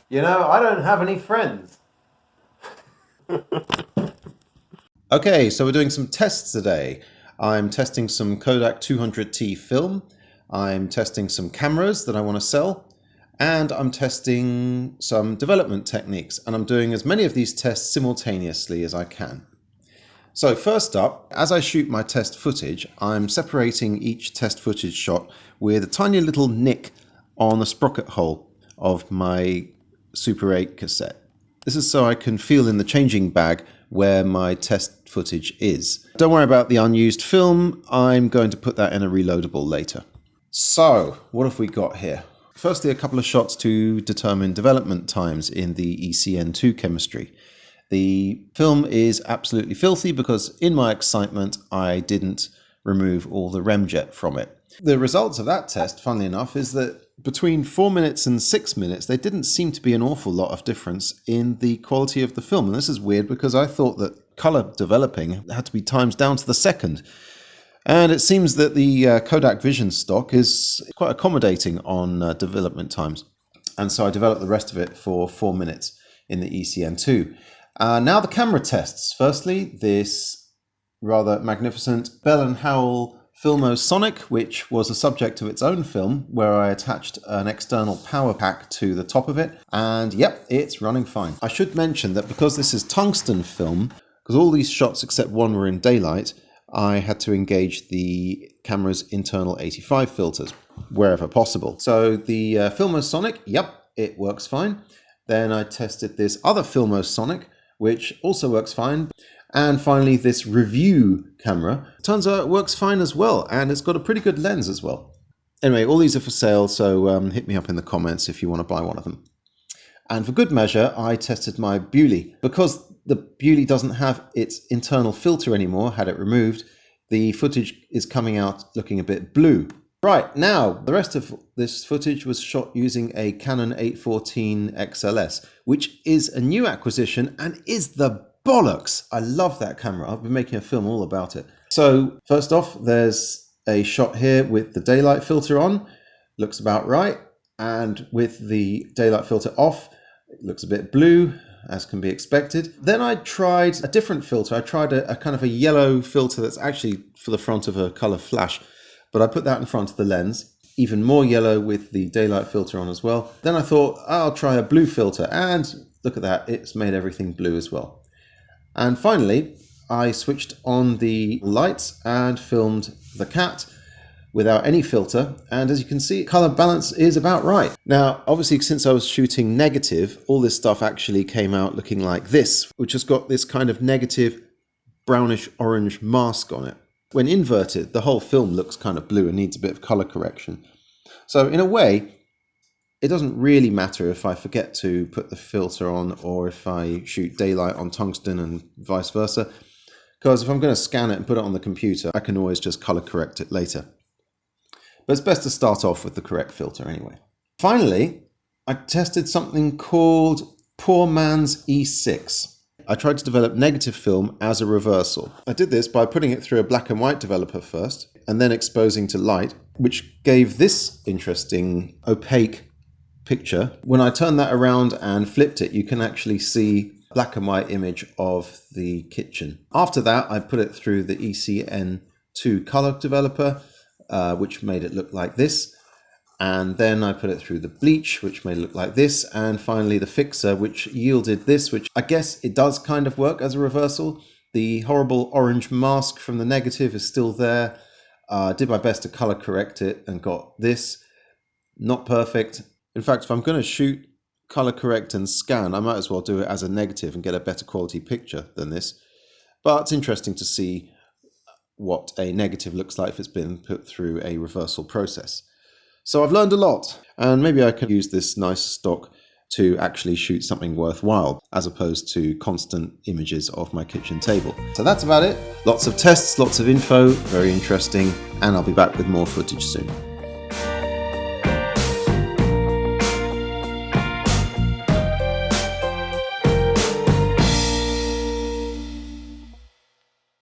You know, I don't have any friends. Okay, so we're doing some tests today. I'm testing some Kodak 200T film, I'm testing some cameras that I want to sell, and I'm testing some development techniques, and I'm doing as many of these tests simultaneously as I can. So first up, as I shoot my test footage, I'm separating each test footage shot with a tiny little nick on the sprocket hole of my Super 8 cassette. This is so I can feel in the changing bag where my test footage is. Don't worry about the unused film, I'm going to put that in a reloadable later. So, what have we got here? Firstly, a couple of shots to determine development times in the ECN2 chemistry. The film is absolutely filthy because in my excitement I didn't remove all the remjet from it. The results of that test, funnily enough, is that between 4 minutes and 6 minutes there didn't seem to be an awful lot of difference in the quality of the film. And this is weird because I thought that color developing had to be times down to the second. And it seems that the Kodak Vision stock is quite accommodating on development times. And so I developed the rest of it for 4 minutes in the ECN2. Now the camera tests. Firstly, this rather magnificent Bell & Howell Filmo Sonic, which was a subject of its own film, where I attached an external power pack to the top of it. And yep, it's running fine. I should mention that because this is tungsten film, because all these shots except one were in daylight, I had to engage the camera's internal 85 filters wherever possible. So the Filmo Sonic, yep, it works fine. Then I tested this other Filmo Sonic, which also works fine. And finally, this review camera. Turns out it works fine as well, and it's got a pretty good lens as well. Anyway, all these are for sale, so hit me up in the comments if you want to buy one of them. And for good measure, I tested my Bewley. Because the Bewley doesn't have its internal filter anymore, had it removed, the footage is coming out looking a bit blue. Right, now, the rest of this footage was shot using a Canon 814 XLS, which is a new acquisition and is the bollocks. I love that camera. I've been making a film all about it. So, first off, there's a shot here with the daylight filter on. Looks about right. And with the daylight filter off, it looks a bit blue, as can be expected. Then I tried a different filter. I tried a kind of a yellow filter that's actually for the front of a color flash. But I put that in front of the lens, even more yellow with the daylight filter on as well. Then I thought, I'll try a blue filter, and look at that, it's made everything blue as well. And finally, I switched on the lights and filmed the cat without any filter, and as you can see, color balance is about right. Now, obviously, since I was shooting negative, all this stuff actually came out looking like this, which has got this kind of negative brownish orange mask on it. When inverted, the whole film looks kind of blue and needs a bit of color correction. So in a way, it doesn't really matter if I forget to put the filter on or if I shoot daylight on tungsten and vice versa, because if I'm going to scan it and put it on the computer, I can always just color correct it later. But it's best to start off with the correct filter anyway. Finally, I tested something called Poor Man's E6. I tried to develop negative film as a reversal. I did this by putting it through a black and white developer first, and then exposing to light, which gave this interesting opaque picture. When I turned that around and flipped it, you can actually see a black and white image of the kitchen. After that, I put it through the ECN2 color developer, which made it look like this. And then I put it through the bleach, which made it look like this. And finally the fixer, which yielded this, which I guess it does kind of work as a reversal. The horrible orange mask from the negative is still there. I did my best to color correct it and got this. Not perfect. In fact, if I'm going to shoot, color correct and scan, I might as well do it as a negative and get a better quality picture than this. But it's interesting to see what a negative looks like if it's been put through a reversal process. So I've learned a lot, and maybe I can use this nice stock to actually shoot something worthwhile, as opposed to constant images of my kitchen table. So that's about it. Lots of tests, lots of info, very interesting, and I'll be back with more footage soon.